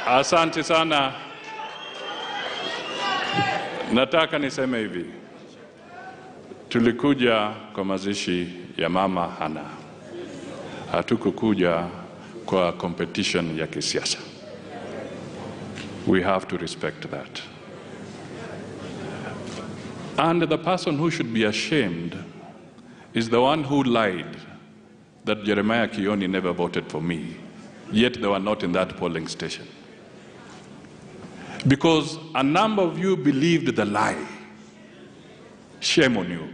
Asante sana. Nataka niseme hivi. Tulikuja kwa mazishi ya Mama Hana. Hatukukuja kwa competition ya kisiasa. We have to respect that. And the person who should be ashamed is the one who lied that Jeremiah Kioni never voted for me, yet they were not in that polling station. Because a number of you believed the lie. Shame on you.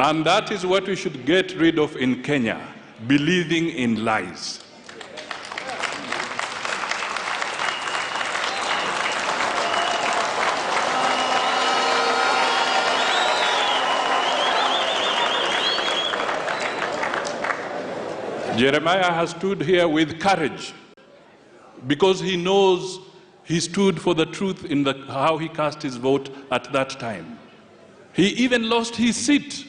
And that is what we should get rid of in Kenya, believing in lies. Jeremiah has stood here with courage because he knows he stood for the truth in how he cast his vote at that time. He even lost his seat.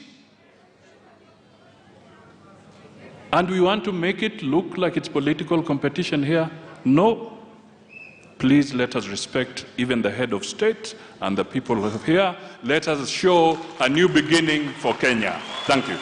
And we want to make it look like it's political competition here? No. Please let us respect even the head of state and the people here. Let us show a new beginning for Kenya. Thank you.